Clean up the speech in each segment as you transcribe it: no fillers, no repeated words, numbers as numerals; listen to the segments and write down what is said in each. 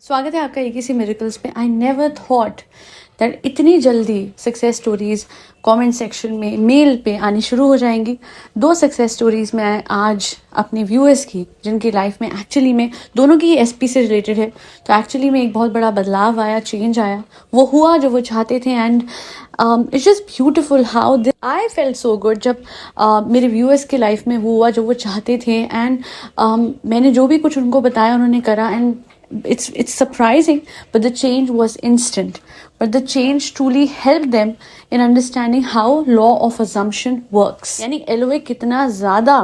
स्वागत है आपका एक ही सी मिरेकल्स पे। आई नेवर थॉट दैट इतनी जल्दी सक्सेस स्टोरीज कमेंट सेक्शन में मेल पे आनी शुरू हो जाएंगी। 2 सक्सेस स्टोरीज मैं आज अपने व्यूअर्स की, जिनकी लाइफ में एक्चुअली में दोनों की एसपी से रिलेटेड है, तो एक्चुअली में एक बहुत बड़ा बदलाव आया, चेंज आया, वो हुआ जो वो चाहते थे। And it's just beautiful how I felt so good जब मेरे व्यूअर्स की लाइफ में वो हुआ जो वो चाहते थे। एंड मैंने जो भी कुछ उनको बताया उन्होंने करा। And it's surprising, but the change was instant. But the change truly helped them in understanding how law of assumption works. यानी LOA कितना ज़्यादा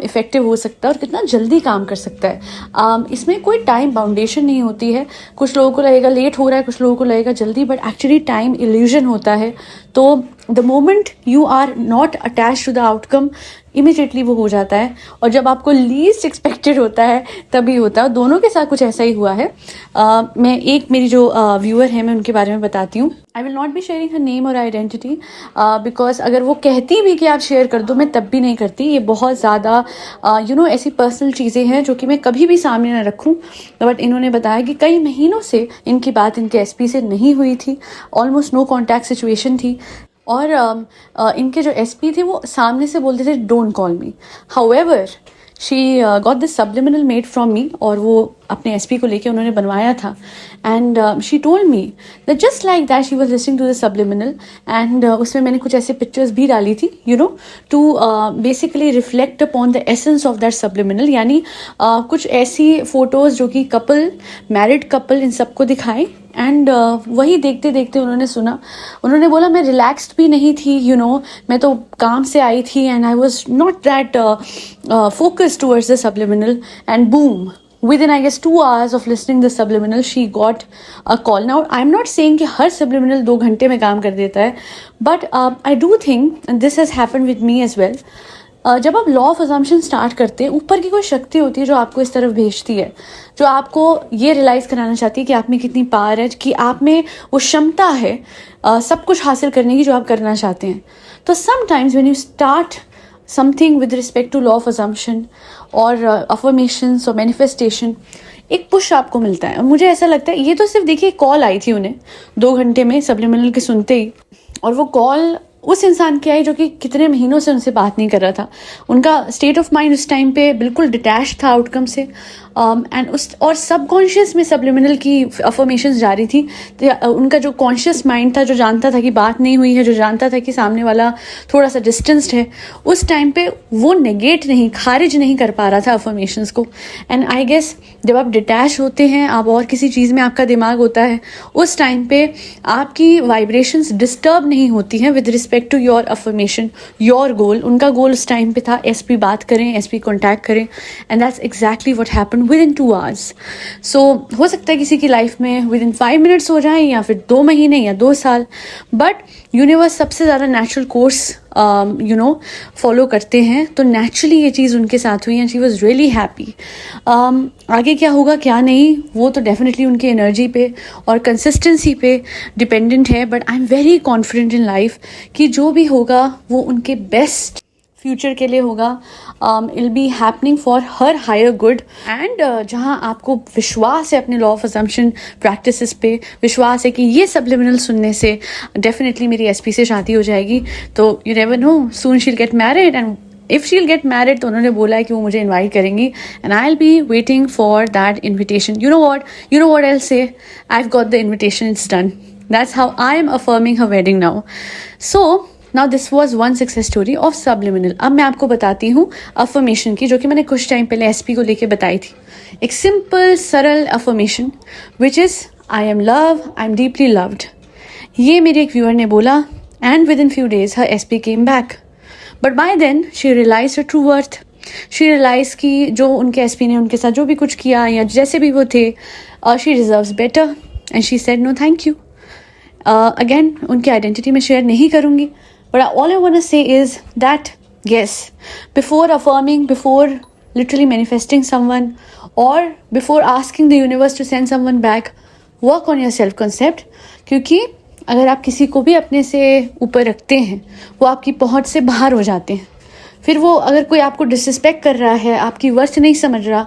इफेक्टिव हो सकता है और कितना जल्दी काम कर सकता है। इसमें कोई टाइम बाउंडेशन नहीं होती है। कुछ लोगों को लगेगा लेट हो रहा है, कुछ लोगों को लगेगा जल्दी, बट एक्चुअली टाइम इल्यूजन होता है। तो the moment you are not attach to the outcome, immediately वो हो जाता है। और जब आपको लीस्ट एक्सपेक्टेड होता है तभी होता है। दोनों के साथ कुछ ऐसा ही हुआ है। मैं एक मेरी जो व्यूअर है मैं उनके बारे में बताती हूँ। I will not be sharing her name और आइडेंटिटी बिकॉज अगर वो कहती भी कि आप शेयर कर दो, मैं तब भी नहीं करती। ये बहुत ज़्यादा ऐसी पर्सनल चीज़ें हैं जो कि मैं कभी भी सामने ना रखूँ। बट इन्होंने बताया कि कई महीनों से इनकी बात इनके एसपी से नहीं हुई थी, ऑलमोस्ट नो कॉन्टैक्ट सिचुएशन थी। और इनके जो एसपी थे वो सामने से बोलते थे don't call me. However she got this subliminal made from me, और वो अपने एसपी को लेके उन्होंने बनवाया था। And she told me that just like that she was listening to the subliminal. एंड उसमें मैंने कुछ ऐसे पिक्चर्स भी डाली थी to basically reflect upon the essence of that subliminal. यानी कुछ ऐसी फोटोज जो कि कपल, मैरिड कपल, इन सबको दिखाए। एंड वही देखते देखते उन्होंने सुना, उन्होंने बोला मैं रिलैक्स्ड भी नहीं थी, मैं तो काम से आई थी and I was not that focused towards the subliminal. And boom, within I guess 2 hours of listening the subliminal, she got a call. Now I'm not saying कि हर subliminal 2 घंटे में काम कर देता है, but I do think and this has happened with me as well. जब आप law of assumption start करते हैं, ऊपर की कोई शक्ति होती है जो आपको इस तरफ भेजती है, जो आपको ये रियलाइज कराना चाहती है कि आप में कितनी पावर है, कि आप में वो क्षमता है सब कुछ हासिल करने की जो आप करना चाहते हैं। तो sometimes when you start something with respect to law of assumption और अफर्मेशंस और मैनिफेस्टेशन, एक पुश आपको मिलता है। और मुझे ऐसा लगता है, ये तो सिर्फ देखिए कॉल आई थी उन्हें 2 घंटे में सब्लिमिनल के सुनते ही, और वो कॉल उस इंसान की आई जो कि कितने महीनों से उनसे बात नहीं कर रहा था। उनका स्टेट ऑफ माइंड उस टाइम पे बिल्कुल डिटैच था आउटकम से। एंड और सबकॉन्शियस में सब्लिमिनल की अफर्मेशंस जारी थी। तो उनका जो कॉन्शियस माइंड था, जो जानता था कि बात नहीं हुई है, जो जानता था कि सामने वाला थोड़ा सा डिस्टेंस्ड है, उस टाइम पे वो नेगेट नहीं, खारिज नहीं कर पा रहा था अफर्मेशंस को। एंड आई गेस जब आप डिटैच होते हैं, आप और किसी चीज़ में आपका दिमाग होता है, उस टाइम पे आपकी वाइब्रेशंस डिस्टर्ब नहीं होती हैं with respect to your affirmation, your goal. उनका गोल उस टाइम पे था एसपी बात करें, एसपी कॉन्टैक्ट करें। And that's exactly what happened within 2 hours. So हो सकता है किसी की लाइफ में within 5 minutes हो जाए, या फिर 2 महीने या 2 साल, बट यूनिवर्स सबसे ज़्यादा नेचुरल कोर्स फॉलो करते हैं। तो नेचुरली ये चीज़ उनके साथ हुई and she was really happy. आगे क्या होगा क्या नहीं, वो तो डेफिनेटली उनकी एनर्जी पे और कंसिस्टेंसी पे डिपेंडेंट है। But I am very confident in life कि जो भी होगा वो उनके बेस्ट फ्यूचर के लिए होगा। It'll be happening for her higher good. And जहाँ आपको विश्वास है अपने लॉ ऑफ अजम्पशन प्रैक्टिसेस पे, विश्वास है कि ये सब्लिमिनल सुनने से डेफिनेटली मेरी एसपी से शादी हो जाएगी, तो you never know, soon she will get married. And if she will get married, तो उन्होंने बोला है कि वो मुझे इन्वाइट करेंगी, and I will be waiting for that invitation. You know what I will say, I have got the invitation, it's done. That's how I am affirming her wedding now. So now this was one success story of subliminal. अब मैं आपको बताती हूँ affirmation की, जो कि मैंने कुछ टाइम पहले एसपी को लेके बताई थी। एक सिंपल सरल affirmation which is I am love, I am deeply loved. ये मेरे एक व्यूअर ने बोला, and within few days her SP came back. But by then she realise her true worth. She realise कि जो उनके SP ने उनके साथ जो भी कुछ किया या जैसे भी वो थे, she deserves better, and she said no thank you. Again उनकी आइडेंटिटी में शेयर नहीं करूँगी, but all I want to say is that yes, before affirming, before literally manifesting someone, or before asking the universe to send someone back, work on your self concept. क्योंकि अगर आप किसी को भी अपने से ऊपर रखते हैं, वो आपकी पहुंच से बाहर हो जाते हैं। फिर वो अगर कोई आपको डिसरिस्पेक्ट कर रहा है, आपकी वर्थ नहीं समझ रहा,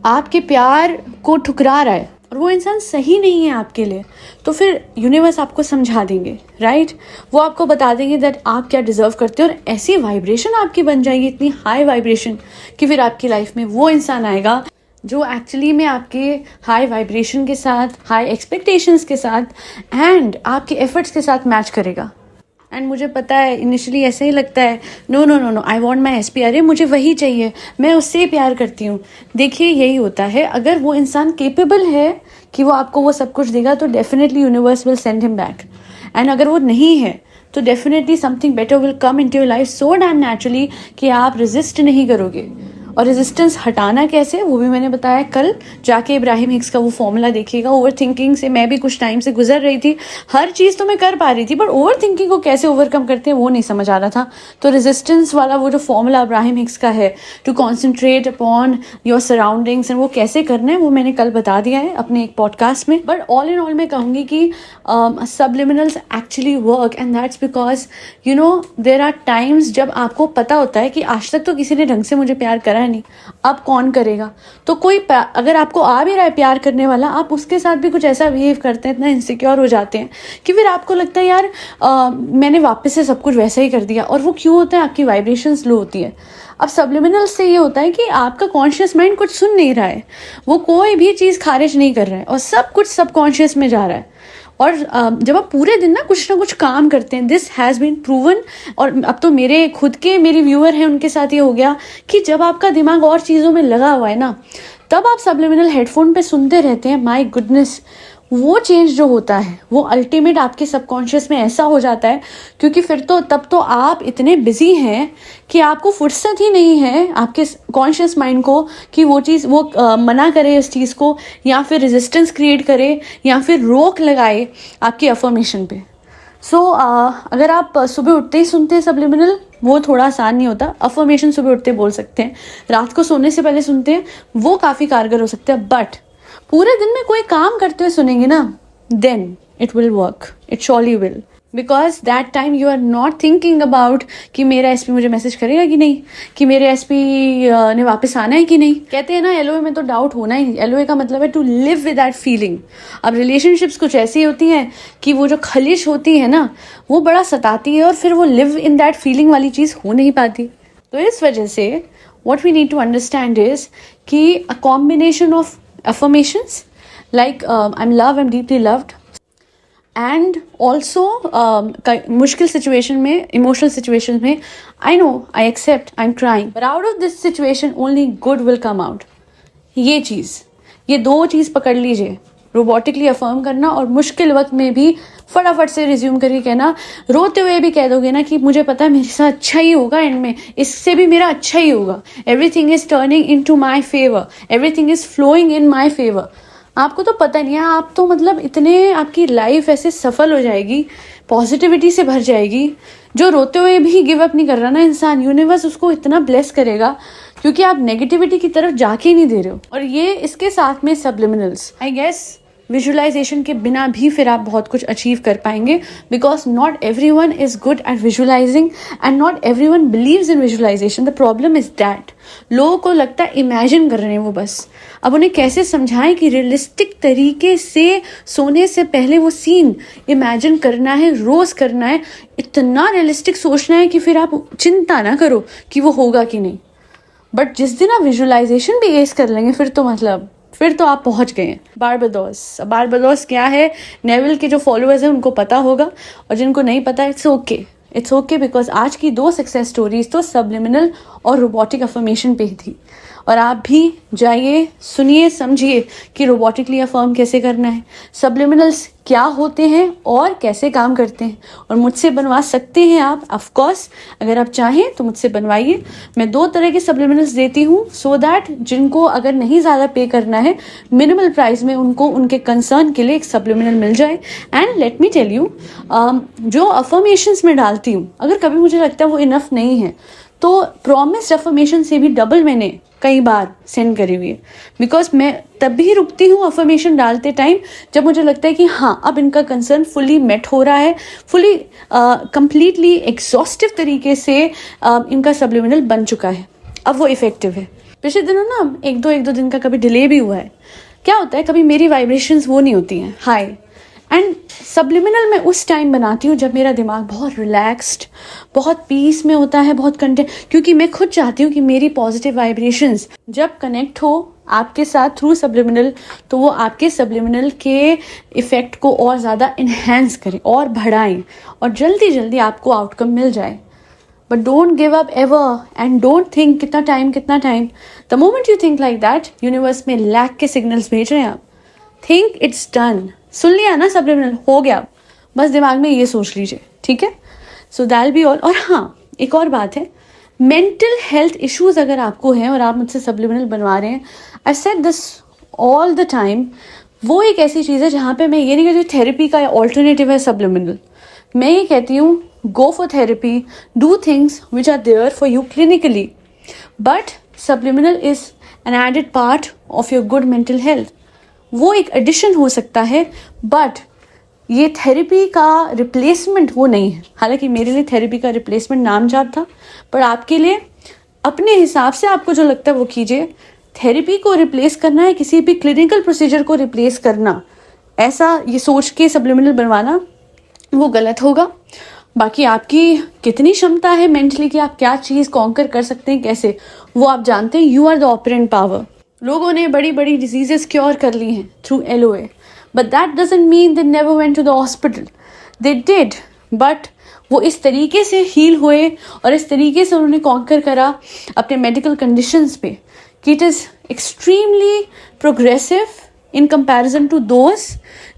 आपके प्यार को ठुकरा रहा है, और वो इंसान सही नहीं है आपके लिए, तो फिर यूनिवर्स आपको समझा देंगे, राइट? वो आपको बता देंगे दैट आप क्या डिजर्व करते हो, और ऐसी वाइब्रेशन आपकी बन जाएगी, इतनी हाई वाइब्रेशन, कि फिर आपकी लाइफ में वो इंसान आएगा जो एक्चुअली में आपके हाई वाइब्रेशन के साथ, हाई एक्सपेक्टेशंस के साथ एंड आपके एफर्ट्स के साथ मैच करेगा। एंड मुझे पता है इनिशियली ऐसे ही लगता है, no no no no, I want my SP, अरे मुझे वही चाहिए, मैं उससे ही प्यार करती हूँ। देखिए यही होता है, अगर वो इंसान केपेबल है कि वो आपको वो सब कुछ देगा, तो definitely universe will send him back. And अगर वो नहीं है तो definitely something better will come in to your life so damn naturally कि आप रेजिस्ट नहीं करोगे। और रेजिस्टेंस हटाना कैसे, वो भी मैंने बताया कल। जाके इब्राहिम हिक्स का वो फॉर्मूला देखिएगा। ओवर थिंकिंग से मैं भी कुछ टाइम से गुजर रही थी, हर चीज़ तो मैं कर पा रही थी, बट ओवर थिंकिंग को कैसे ओवरकम करते हैं वो नहीं समझ आ रहा था। तो रेजिस्टेंस वाला वो जो फॉर्मूला इब्राहिम हिक्स का है, to concentrate upon your surroundings, and वो कैसे करना है वो मैंने कल बता दिया है अपने एक पॉडकास्ट में। बट ऑल इन ऑल मैं कहूँगी कि subliminals actually work, and that's because you know there are times जब आपको पता होता है कि आज तक तो किसी ने ढंग से मुझे प्यार करा नहीं, अब कौन करेगा। तो कोई अगर आपको आ भी रहा है प्यार करने वाला, आप उसके साथ भी कुछ ऐसा बिहेव करते हैं, इतना इनसिक्योर हो जाते हैं कि फिर आपको लगता है यार मैंने वापस से सब कुछ वैसा ही कर दिया। और वो क्यों होता है, आपकी वाइब्रेशंस लो होती है। अब सबलिमिनल से ये होता है कि आपका कॉन्शियस माइंड कुछ सुन नहीं रहा है, वो कोई भी चीज़ खारिज नहीं कर रहा है, और सब कुछ सबकॉन्शियस में जा रहा है। और जब आप पूरे दिन ना कुछ काम करते हैं, दिस हैज़ बीन प्रूवन, और अब तो मेरे खुद के मेरे व्यूअर हैं उनके साथ ये हो गया कि जब आपका दिमाग और चीज़ों में लगा हुआ है ना, तब आप सबलिमिनल हेडफोन पे सुनते रहते हैं, माय गुडनेस, वो चेंज जो होता है वो अल्टीमेट आपके सबकॉन्शियस में ऐसा हो जाता है, क्योंकि फिर तो तब तो आप इतने बिजी हैं कि आपको फुर्सत ही नहीं है आपके कॉन्शियस माइंड को कि वो चीज़ वो मना करे इस चीज़ को, या फिर रेजिस्टेंस क्रिएट करे, या फिर रोक लगाए आपकी अफर्मेशन पे। सो अगर आप सुबह उठते ही सुनते हैं सबलिमिनल, वो थोड़ा आसान नहीं होता। अफर्मेशन सुबह उठते बोल सकते हैं, रात को सोने से पहले सुनते हैं, वो काफ़ी कारगर हो सकता है। बट पूरे दिन में कोई काम करते हुए सुनेंगे ना, then it will work, it surely will, because that time you are not thinking about कि मेरा SP मुझे मैसेज करेगा कि नहीं, कि मेरे SP ने वापस आना है कि नहीं। कहते हैं ना LOA में तो डाउट होना ही, LOA का मतलब है to live with that feeling. अब रिलेशनशिप्स कुछ ऐसी होती हैं कि वो जो खलिश होती है ना, वो बड़ा सताती है, और फिर वो लिव इन दैट फीलिंग वाली चीज़ हो नहीं पाती। तो इस वजह से what we need to understand is कि a combination of affirmations like I'm loved, I'm deeply loved, and also मुश्किल सिचुएशन में, इमोशनल सिचुएशन में, I know, I accept, I'm trying, but out of this situation only good will come out। ये दो चीज़ पकड़ लीजिए, रोबोटिकली affirm करना, और मुश्किल वक्त में भी फटाफट से रिज्यूम करके कहना, रोते हुए भी कह दोगे ना कि मुझे पता है मेरे साथ अच्छा ही होगा, एंड में इससे भी मेरा अच्छा ही होगा, everything is turning in to my favour, everything is flowing in my favour. आपको तो पता नहीं है, आप तो मतलब इतने, आपकी लाइफ ऐसे सफल हो जाएगी, पॉजिटिविटी से भर जाएगी। जो रोते हुए भी गिव अप नहीं कर रहा ना इंसान, यूनिवर्स उसको इतना ब्लेस करेगा, क्योंकि आप नेगेटिविटी की तरफ जाके ही नहीं दे रहे हो। और ये इसके साथ में सबलिमिनल्स, आई गेस विजुअलाइजेशन के बिना भी फिर आप बहुत कुछ अचीव कर पाएंगे, because not everyone is good at visualising and not everyone believes in visualisation. The problem is that लोगों को लगता है इमेजिन कर रहे हैं वो बस। अब उन्हें कैसे समझाएं कि रियलिस्टिक तरीके से सोने से पहले वो सीन इमेजिन करना है, रोज करना है, इतना रियलिस्टिक सोचना है कि फिर आप चिंता ना करो कि वो होगा कि नहीं। बट जिस दिन आप विजुअलाइजेशन भी एस कर लेंगे, फिर तो आप पहुंच गए हैं। बारबाडोस क्या है, नेविल के जो फॉलोअर्स हैं उनको पता होगा, और जिनको नहीं पता इट्स ओके बिकॉज आज की 2 सक्सेस स्टोरीज तो सबलिमिनल और रोबोटिक अफर्मेशन पे ही थी। और आप भी जाइए, सुनिए, समझिए कि रोबोटिकली अफर्म कैसे करना है, सबलिमिनल्स क्या होते हैं और कैसे काम करते हैं, और मुझसे बनवा सकते हैं आप। ऑफ कोर्स अगर आप चाहें तो मुझसे बनवाइए। मैं 2 तरह के सबलिमिनल्स देती हूँ, सो दैट जिनको अगर नहीं ज़्यादा पे करना है, मिनिमल प्राइस में उनको उनके कंसर्न के लिए एक सबलिमिनल मिल जाए। And let me tell you, जो अफर्मेशंस में डालती हूँ, अगर कभी मुझे लगता है वो इनफ नहीं है, तो प्रॉमिस अफर्मेशन से भी डबल मैंने कई बार सेंड करी हुई है। बिकॉज मैं तब भी रुकती हूँ अफर्मेशन डालते टाइम जब मुझे लगता है कि हाँ, अब इनका कंसर्न फुली मेट हो रहा है, फुली कंप्लीटली एग्जॉस्टिव तरीके से इनका सबलिमिनल बन चुका है, अब वो इफेक्टिव है। पिछले दिनों ना एक दो दिन का कभी डिले भी हुआ है, क्या होता है, कभी मेरी वाइब्रेशंस वो नहीं होती हैं हाई, एंड सब्लिमिनल मैं उस टाइम बनाती हूँ जब मेरा दिमाग बहुत रिलैक्स्ड, बहुत पीस में होता है, बहुत कंटेंट, क्योंकि मैं खुद चाहती हूँ कि मेरी पॉजिटिव वाइब्रेशंस जब कनेक्ट हो आपके साथ थ्रू सब्लिमिनल, तो वो आपके सब्लिमिनल के इफ़ेक्ट को और ज़्यादा इन्हेंस करें और बढ़ाएं और जल्दी जल्दी आपको आउटकम मिल जाए. But don't give up ever and don't think कितना time. The moment you think like that, universe में लैक के सिग्नल्स भेज रहे हैं आप. Think it's done. सुन लिया ना सब्लिमिनल, हो गया. बस दिमाग में ये सोच लीजिए, ठीक है. So that be all. और हाँ, एक और बात है, मेंटल हेल्थ इश्यूज अगर आपको हैं और आप मुझसे सब्लिमिनल बनवा रहे हैं, I said this all the time, वो एक ऐसी चीज़ है जहाँ पे मैं ये नहीं कहती थेरेपी का ऑल्टरनेटिव है सब्लिमिनल. मैं ये कहती हूँ go for therapy, do things which are there for you clinically, but subliminal is an added part of your good mental health. वो एक एडिशन हो सकता है, बट ये थेरेपी का रिप्लेसमेंट वो नहीं है. हालांकि मेरे लिए थेरेपी का रिप्लेसमेंट नामजाद था, पर आपके लिए अपने हिसाब से आपको जो लगता है वो कीजिए. थेरेपी को रिप्लेस करना है किसी भी क्लिनिकल प्रोसीजर को रिप्लेस करना, ऐसा ये सोच के सब्लिमिनल बनवाना वो गलत होगा. बाकी आपकी कितनी क्षमता है मेंटली कि आप क्या चीज़ कॉन्कर कर सकते हैं, कैसे, वो आप जानते हैं. You are the operant power. लोगों ने बड़ी बड़ी डिजीजेस क्योर कर ली हैं through LOA, but that doesn't mean they never went to the hospital. They did, but वो इस तरीके से हील हुए और इस तरीके से उन्होंने कॉन्कर करा अपने मेडिकल कंडीशंस पे कि it is extremely progressive in comparison to those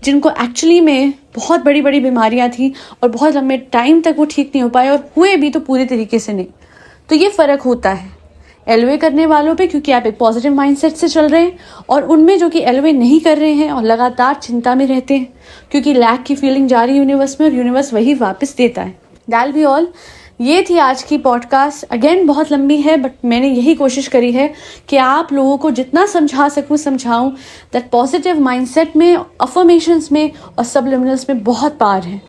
जिनको एक्चुअली में बहुत बड़ी बड़ी बीमारियां थी और बहुत लंबे टाइम तक वो ठीक नहीं हो पाए, और हुए भी तो पूरी तरीके से नहीं. तो ये फ़र्क होता है LOA करने वालों पे, क्योंकि आप एक पॉजिटिव माइंडसेट से चल रहे हैं, और उनमें जो कि LOA नहीं कर रहे हैं और लगातार चिंता में रहते हैं क्योंकि लैक की फीलिंग जा रही है यूनिवर्स में और यूनिवर्स वही वापस देता है. That be all. ये थी आज की पॉडकास्ट. अगेन बहुत लंबी है, बट मैंने यही कोशिश करी है कि आप लोगों को जितना समझा सकूं समझाऊं दैट पॉजिटिव माइंडसेट में, अफर्मेशंस में और सब्लिमिनल्स में बहुत पावर है.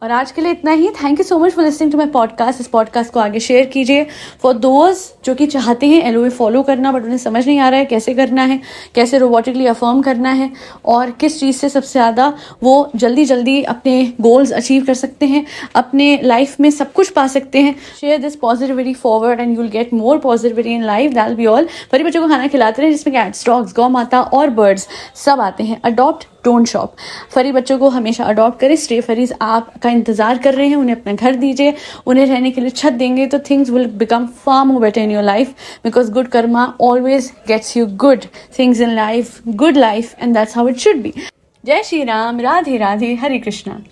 और आज के लिए इतना ही. Thank you so much for listening to my podcast. इस पॉडकास्ट को आगे शेयर कीजिए फॉर दोज जो कि चाहते हैं LOA फॉलो करना, बट उन्हें समझ नहीं आ रहा है कैसे करना है, कैसे रोबोटिकली अफर्म करना है, और किस चीज़ से सबसे ज़्यादा वो जल्दी जल्दी अपने गोल्स अचीव कर सकते हैं, अपने लाइफ में सब कुछ पा सकते हैं. Share this positivity forward and you will get more positivity in life. That be all. फरी बच्चों को खाना खिलाते रहे जिसमें कैट्स, डॉग्स, गौ माता और बर्ड्स सब आते हैं. Adopt, don't shop. फरी बच्चों को हमेशा अडॉप्ट करें. स्ट्रे फरीज आपका इंतजार कर रहे हैं, उन्हें अपना घर दीजिए, उन्हें रहने के लिए छत देंगे तो things will become far more better in your life, because good karma always gets you good things in life, good life, and that's how it should be. Jai Shri Ram. Radhe Radhe. Hare Krishna.